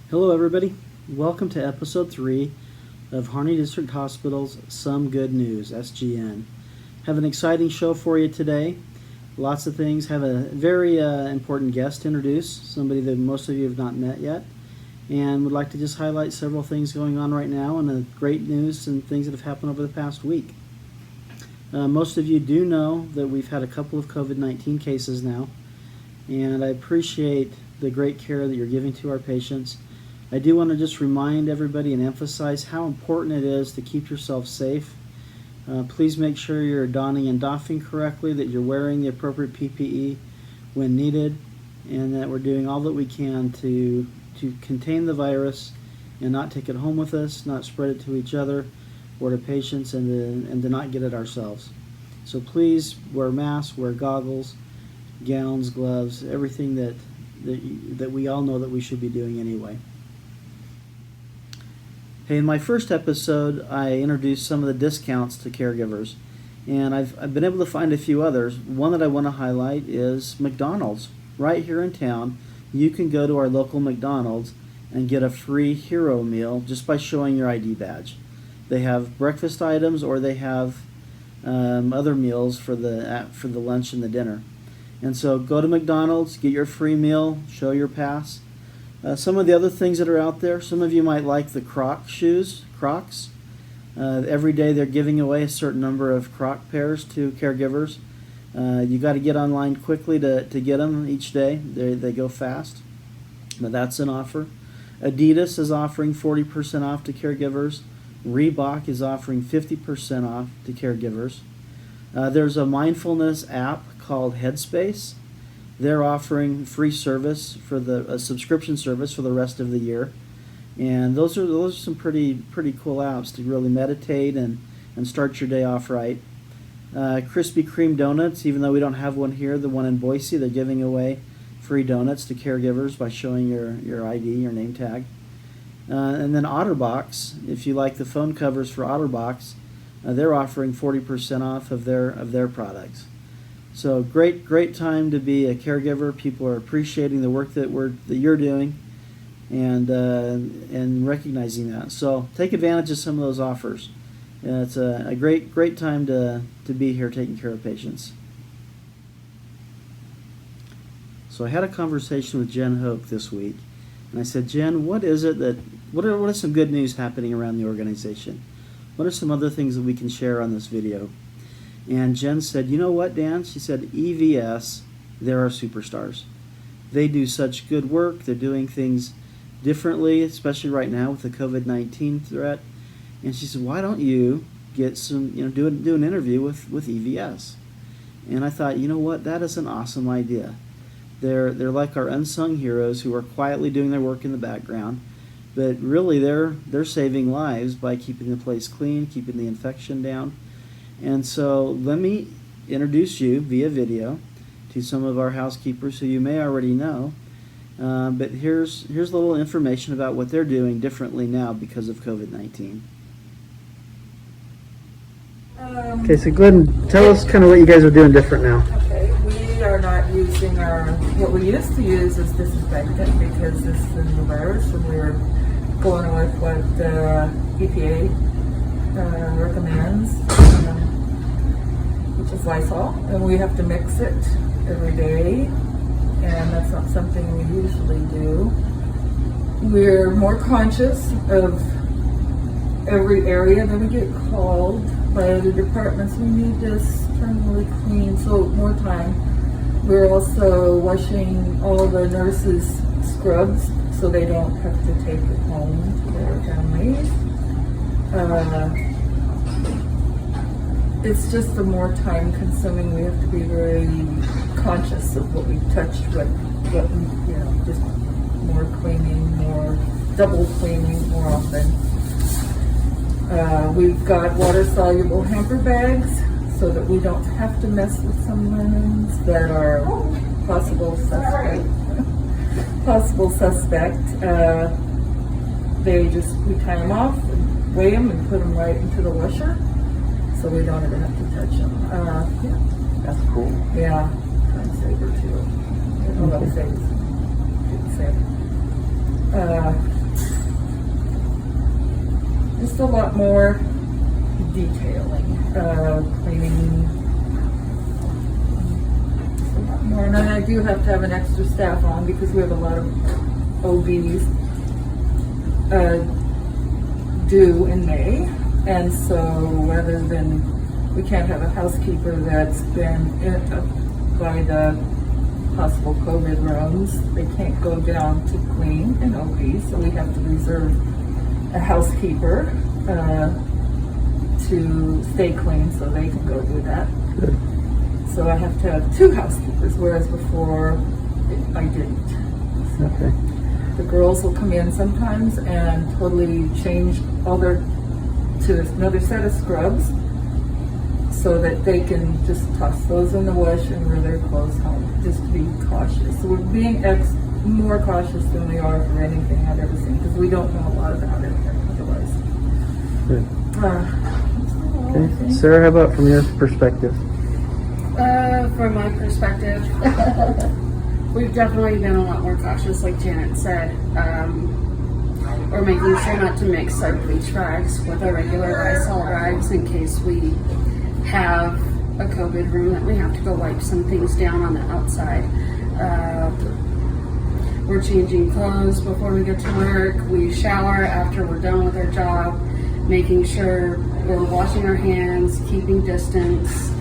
Hello everybody, welcome to episode 3 of Harney District Hospital's Some Good News, SGN. Have an exciting show for you today. Lots of things. Have a very important guest to introduce, somebody that most of you have not met yet, and would like to just highlight several things going on right now and the great news and things that have happened over the past week. Most of you do know that we've had a couple of COVID-19 cases now, and I appreciate the great care that you're giving to our patients. I do want to just remind everybody and emphasize how important it is to keep yourself safe. Please make sure you're donning and doffing correctly, that you're wearing the appropriate PPE when needed, and that we're doing all that we can to contain the virus and not take it home with us, not spread it to each other or to patients, and to not get it ourselves. So please wear masks, wear goggles, gowns, gloves, everything that we all know that we should be doing anyway. Hey, in my first episode, I introduced some of the discounts to caregivers, and I've been able to find a few others. One that I want to highlight is McDonald's. Right here in town, you can go to our local McDonald's and get a free hero meal just by showing your ID badge. They have breakfast items, or they have other meals for the lunch and the dinner. And so go to McDonald's, get your free meal, show your pass. Some of the other things that are out there, some of you might like the Crocs shoes, Crocs. Every day they're giving away a certain number of Croc pairs to caregivers. You got to get online quickly to get them each day. They go fast, but that's an offer. Adidas is offering 40% off to caregivers. Reebok is offering 50% off to caregivers. There's a mindfulness app called Headspace. They're offering free service for a subscription service for the rest of the year, and those are some pretty cool apps to really meditate and start your day off right. Krispy Kreme donuts, even though we don't have one here, the one in Boise, they're giving away free donuts to caregivers by showing your ID, your name tag. And then OtterBox, if you like the phone covers for OtterBox, they're offering 40% off of their products. So great time to be a caregiver. People are appreciating the work that you're doing, and recognizing that. So take advantage of some of those offers. It's a great time to be here taking care of patients. So I had a conversation with Jen Hoke this week, and I said, Jen, what is some good news happening around the organization? What are some other things that we can share on this video? And Jen said, you know what, Dan? She said, EVS, they're our superstars. They do such good work. They're doing things differently, especially right now with the COVID-19 threat. And she said, why don't you get do an interview with EVS? And I thought, you know what, that is an awesome idea. They're like our unsung heroes who are quietly doing their work in the background, but really they're saving lives by keeping the place clean, keeping the infection down. And so let me introduce you via video to some of our housekeepers who you may already know. But here's a little information about what they're doing differently now because of COVID-19. Okay, so go ahead and tell us kind of what you guys are doing different now. Okay, we are not using what we used to use is disinfectant because this is a new virus, and we're going with what the EPA recommends, which is Lysol, and we have to mix it every day, and that's not something we usually do. We're more conscious of every area that we get called by other departments. We need this terminally clean, so more time. We're also washing all the nurses' scrubs so they don't have to take it home to their families. It's just the more time consuming. We have to be very conscious of what we touch, just more cleaning, more double cleaning more often. We've got water-soluble hamper bags so that we don't have to mess with some linens that are possible suspect. We tie them off, and weigh them, and put them right into the washer, so we don't even have to touch them. Yeah. That's cool. Yeah, time saver too. Well, that saves. Didn't save. just a lot more detailing, cleaning, just a lot more. And then I do have to have an extra staff on because we have a lot of OBs due in May, and so rather than, we can't have a housekeeper that's been by the possible COVID rooms, they can't go down to clean an OB, so we have to reserve a housekeeper to stay clean so they can go do that. Good. So I have to have 2 housekeepers, whereas before I didn't. So Okay. the girls will come in sometimes and totally change all their, to another set of scrubs so that they can just toss those in the wash and wear their clothes home, just to be cautious. So we're being more cautious than we are for anything I've ever seen because we don't know a lot about it otherwise. Good. Okay. Okay. Sarah, how about from your perspective? From my perspective, we've definitely been a lot more cautious, like Janet said. We're making sure not to mix our bleach rags with our regular Lysol rags in case we have a COVID room that we have to go wipe some things down on the outside. We're changing clothes before we get to work. We shower after we're done with our job, making sure we're washing our hands, keeping distance,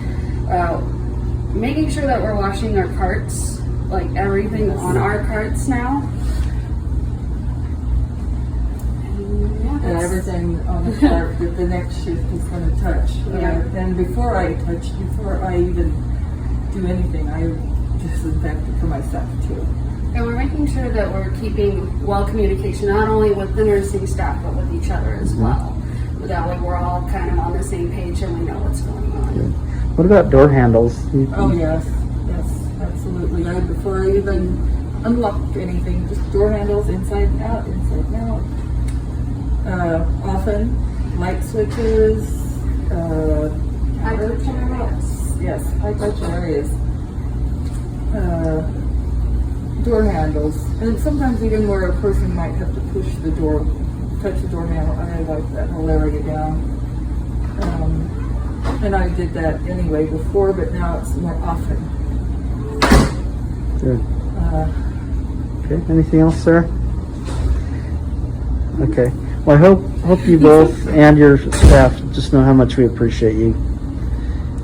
making sure that we're washing our carts, like everything on our carts now. And everything on the cart that the next shift is going to touch. Yeah. And before I even do anything, I disinfect it for myself too. And we're making sure that we're keeping well communication, not only with the nursing staff, but with each other as well. That way we're all kind of on the same page and we know what's going on. Good. What about door handles? Oh yes, absolutely. Before I even unlock anything, just door handles inside and out, inside and out. Often light switches, High touch areas. Yes, high touch areas. Door handles, and sometimes even where a person might have to push the door, touch the door handle, I wipe that whole area down. And I did that anyway before, but now it's more often. Good. Okay. Anything else, Sarah? Okay. Well, I hope you both and your staff just know how much we appreciate you.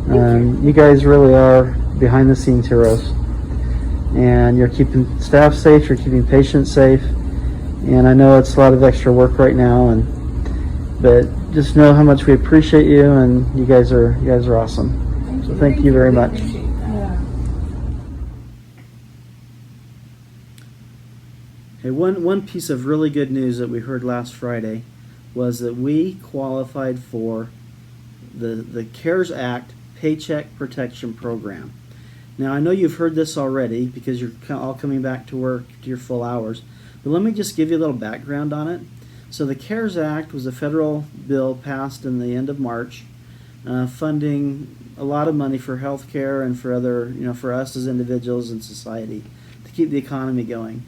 You guys really are behind the scenes heroes, and you're keeping staff safe. You're keeping patients safe, and I know it's a lot of extra work right now, but just know how much we appreciate you, and you guys are awesome. So thank you very much. Hey, one piece of really good news that we heard last Friday was that we qualified for the CARES Act Paycheck Protection Program. Now, I know you've heard this already because you're all coming back to work to your full hours, but let me just give you a little background on it. So the CARES Act was a federal bill passed in the end of March, funding a lot of money for health care and for other, for us as individuals and society to keep the economy going.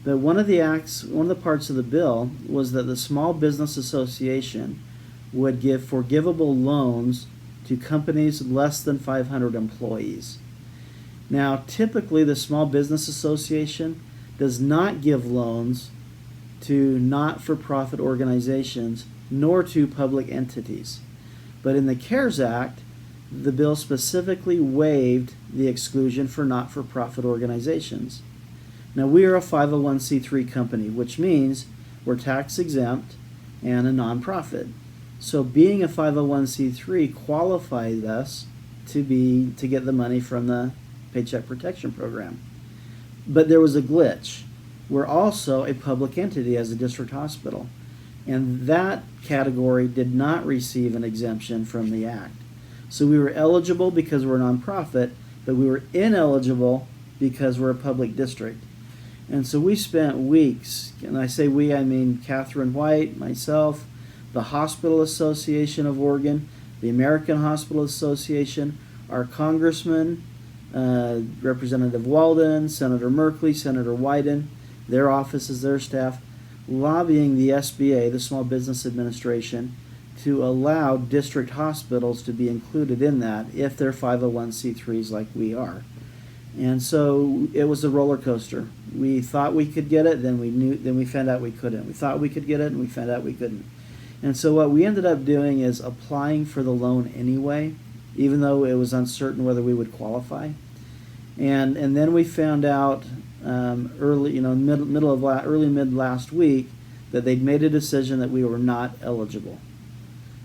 But one of the parts of the bill was that the Small Business Association would give forgivable loans to companies less than 500 employees. Now, typically the Small Business Association does not give loans to not-for-profit organizations nor to public entities. But in the CARES Act, the bill specifically waived the exclusion for not-for-profit organizations. Now, we are a 501c3 company, which means we're tax exempt and a nonprofit. So being a 501c3 qualified us to get the money from the Paycheck Protection Program. But there was a glitch. We're also a public entity as a district hospital, and that category did not receive an exemption from the Act. So we were eligible because we're a nonprofit, but we were ineligible because we're a public district. And so we spent weeks, and I say we, I mean Catherine White, myself, the Hospital Association of Oregon, the American Hospital Association, our congressman, Representative Walden, Senator Merkley, Senator Wyden, their offices, their staff. lobbying the SBA, the Small Business Administration, to allow district hospitals to be included in that if they're 501c3s like we are. And so it was a roller coaster. We thought we could get it, then we found out we couldn't. We thought we could get it, and we found out we couldn't. And so what we ended up doing is applying for the loan anyway, even though it was uncertain whether we would qualify. And then we found out early mid last week that they'd made a decision that we were not eligible.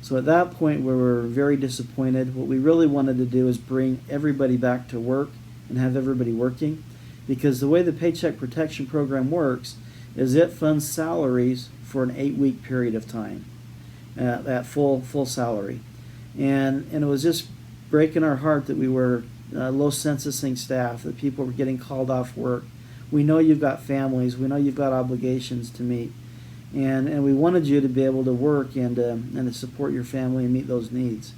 So at that point we were very disappointed. What we really wanted to do is bring everybody back to work and have everybody working, because the way the Paycheck Protection Program works is it funds salaries for an 8-week period of time at full salary. And it was just breaking our heart that we were low censusing staff, that people were getting called off work. We know you've got families, we know you've got obligations to meet, and we wanted you to be able to work and to support your family and meet those needs.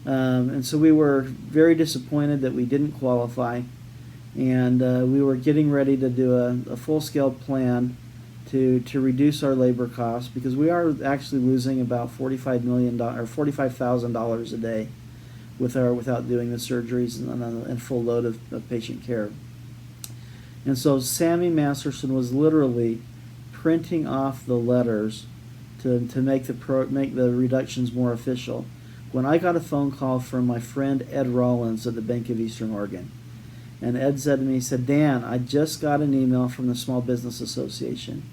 And so we were very disappointed that we didn't qualify, and we were getting ready to do a full-scale plan to reduce our labor costs, because we are actually losing about $45,000 a day without doing the surgeries and full load of patient care. And so Sammy Masterson was literally printing off the letters to make the reductions more official, when I got a phone call from my friend Ed Rollins at the Bank of Eastern Oregon. And Ed said to me, he said, "Dan, I just got an email from the Small Business Association."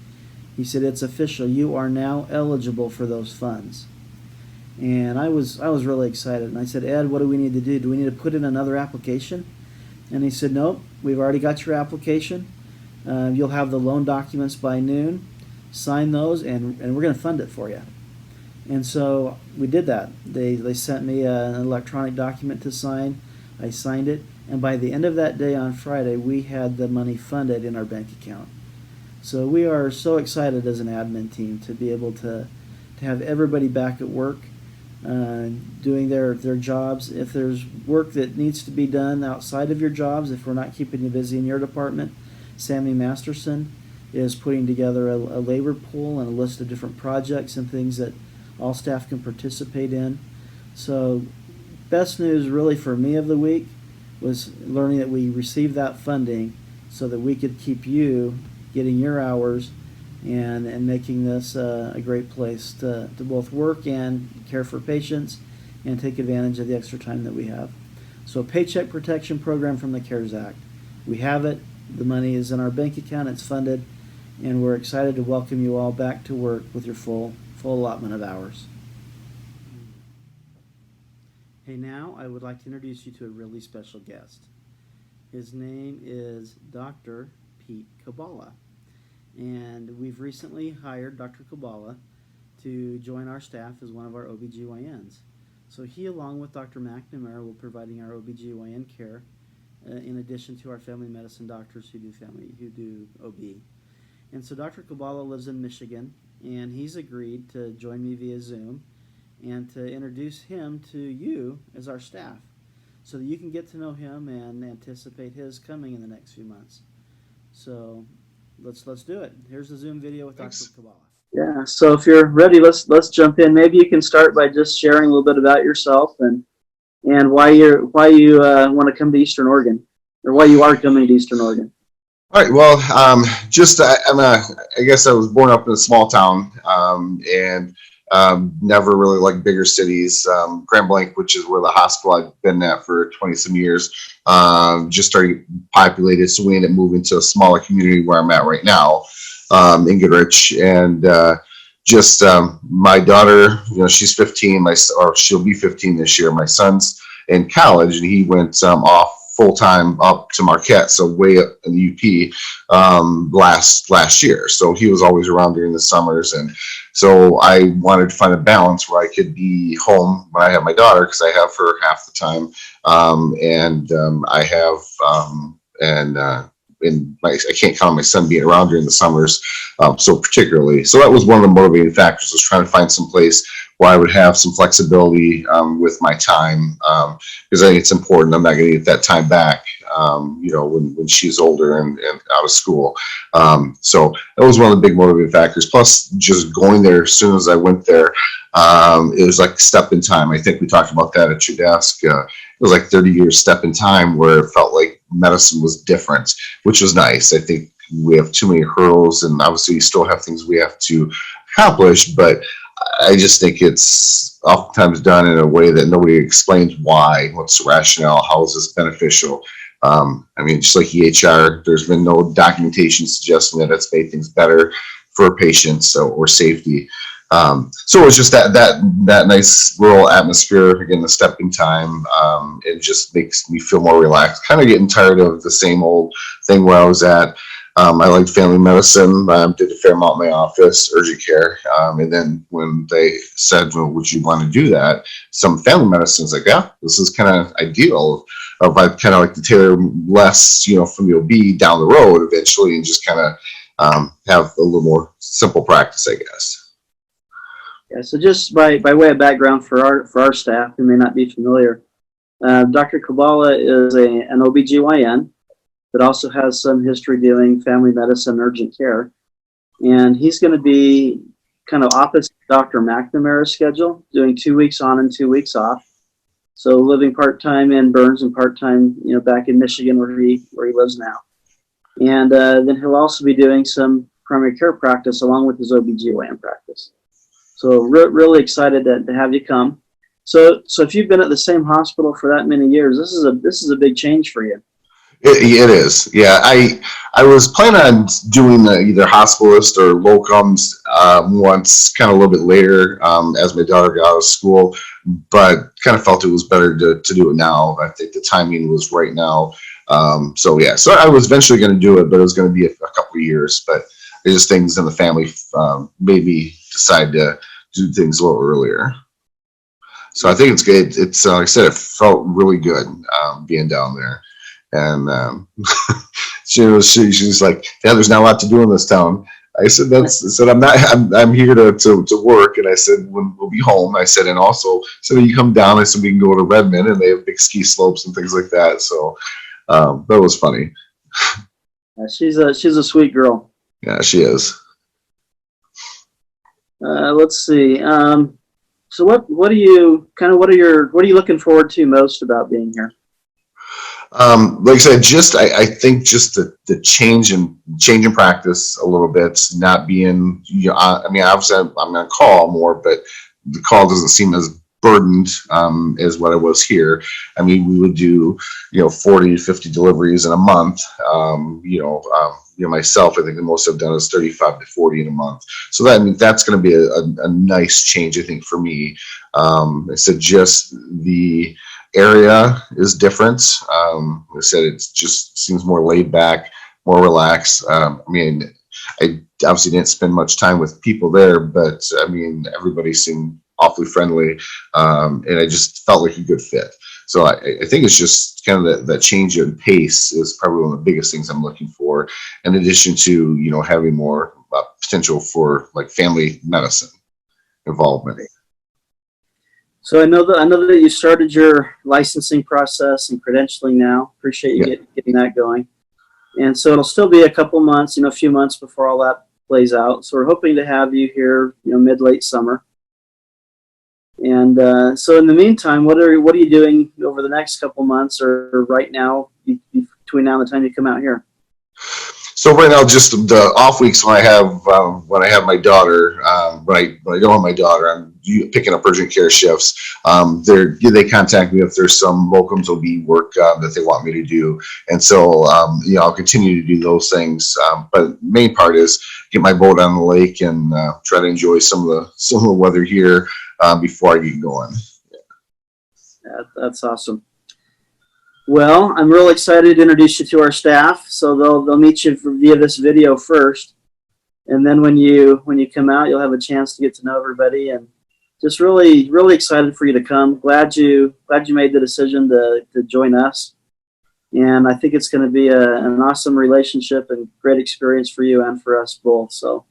He said, "It's official. You are now eligible for those funds." And I was really excited. And I said, "Ed, what do we need to do? Do we need to put in another application?" And he said, "Nope, we've already got your application. You'll have the loan documents by noon. Sign those, and we're going to fund it for you." And so we did that. They sent me an electronic document to sign. I signed it, and by the end of that day on Friday, we had the money funded in our bank account. So we are so excited as an admin team to be able to have everybody back at work, doing their jobs. If there's work that needs to be done outside of your jobs, if we're not keeping you busy in your department, Sammy Masterson is putting together a labor pool and a list of different projects and things that all staff can participate in. So best news really for me of the week was learning that we received that funding so that we could keep you getting your hours and making this a great place to both work and care for patients and take advantage of the extra time that we have. So Paycheck Protection Program from the CARES Act. We have it. The money is in our bank account. It's funded. And we're excited to welcome you all back to work with your full allotment of hours. Hey, now I would like to introduce you to a really special guest. His name is Dr. Pete Kabala. And we've recently hired Dr. Kabala to join our staff as one of our OBGYNs. So he, along with Dr. McNamara, will be providing our OBGYN care in addition to our family medicine doctors who do OB. And so Dr. Kabala lives in Michigan, and he's agreed to join me via Zoom and to introduce him to you as our staff so that you can get to know him and anticipate his coming in the next few months. So let's do it. Here's the Zoom video with Dr. Kabala. Yeah, so if you're ready, let's jump in. Maybe you can start by just sharing a little bit about yourself and why you want to come to Eastern Oregon, or why you are coming to Eastern Oregon. All right. Well, I guess I was born up in a small town, and never really liked bigger cities. Grand Blanc, which is where the hospital I've been at for 20 some years, just started populated. So we ended up moving to a smaller community where I'm at right now, in Goodrich. And my daughter, she's 15, or she'll be 15 this year. My son's in college, and he went off full-time up to Marquette, so way up in the UP, last year. So he was always around during the summers, and so I wanted to find a balance where I could be home when I have my daughter, because I have her half the time, I can't count on my son being around during the summers, so that was one of the motivating factors, was trying to find some place where I would have some flexibility with my time, because I think it's important. I'm not going to get that time back when she's older and out of school. So that was one of the big motivating factors. Plus, just going there as soon as I went there, it was like a step in time. I think we talked about that at your desk. It was like 30 years step in time where it felt like medicine was different, which was nice. I think we have too many hurdles, and obviously we still have things we have to accomplish, but I just think it's oftentimes done in a way that nobody explains why, what's the rationale, how is this beneficial. Just like EHR, there's been no documentation suggesting that it's made things better for patients or safety. So it was just that nice rural atmosphere, again, the stepping time. It just makes me feel more relaxed, kind of getting tired of the same old thing where I was at. I liked family medicine, did a fair amount in my office, urgent care. And then when they said, well, would you want to do that? Some family medicine is like, yeah, this is kind of ideal. I kind of like to tailor less, from the OB down the road eventually, and just kind of have a little more simple practice, I guess. Yeah, so just by way of background for our staff who may not be familiar, Dr. Kabala is an OBGYN that also has some history doing family medicine, urgent care. And he's going to be kind of opposite Dr. McNamara's schedule, doing 2 weeks on and 2 weeks off. So living part-time in Burns and part-time, back in Michigan where he lives now. And then he'll also be doing some primary care practice along with his OBGYN practice. So really excited to have you come. So if you've been at the same hospital for that many years, this is a big change for you. It is, yeah. I was planning on doing either hospitalist or locums once, kind of a little bit later as my daughter got out of school, but kind of felt it was better to do it now. I think the timing was right now. So I was eventually going to do it, but it was going to be a couple of years. But there's just things in the family made me decide to do things a little earlier. So I think it's good. It's like I said, it felt really good being down there. And she was like, yeah, there's not a lot to do in this town. I said, I'm here to work. And I said, when we'll be home, I said, and also, so when you come down, I said, we can go to Redmond, and they have big ski slopes and things like that. So that was funny. Yeah, she's a sweet girl. Yeah, she is. Let's see. So what are you looking forward to most about being here? Like I said, I think just the change in practice a little bit, not being, obviously I'm on call more, but the call doesn't seem as burdened as what I was here. We would do, 40 to 50 deliveries in a month. Myself, I think the most I've done is 35 to 40 in a month. So that's going to be a nice change, I think, for me. I said just the area is different. I said it just seems more laid back, more relaxed. I obviously didn't spend much time with people there, but everybody seemed awfully friendly, and I just felt like a good fit. So I think it's just kind of that change in pace is probably one of the biggest things I'm looking for, in addition to having more potential for like family medicine involvement. So I know that you started your licensing process and credentialing now. Appreciate you getting that going. And so it'll still be a couple months, a few months before all that plays out. So we're hoping to have you here, mid-late summer. And so in the meantime, what are you doing over the next couple months or right now between now and the time you come out here? So right now, just the off weeks when I have my daughter, when I don't have my daughter, I'm picking up urgent care shifts. They contact me if there's some locums OB work that they want me to do, and so I'll continue to do those things. But the main part is get my boat on the lake and try to enjoy some of the weather here before I get going. Yeah, that's awesome. Well, I'm real excited to introduce you to our staff. So they'll meet you via this video first, and then when you come out, you'll have a chance to get to know everybody. And just really, really excited for you to come. Glad you made the decision to join us. And I think it's going to be an awesome relationship and great experience for you and for us both. So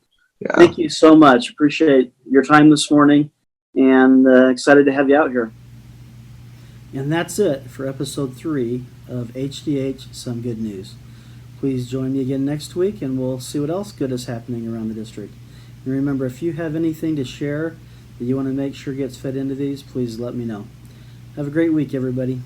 Thank you so much. Appreciate your time this morning, and excited to have you out here. And that's it for episode 3 of HDH Some Good News. Please join me again next week, and we'll see what else good is happening around the district. And remember, if you have anything to share that you want to make sure gets fed into these, please let me know. Have a great week, everybody.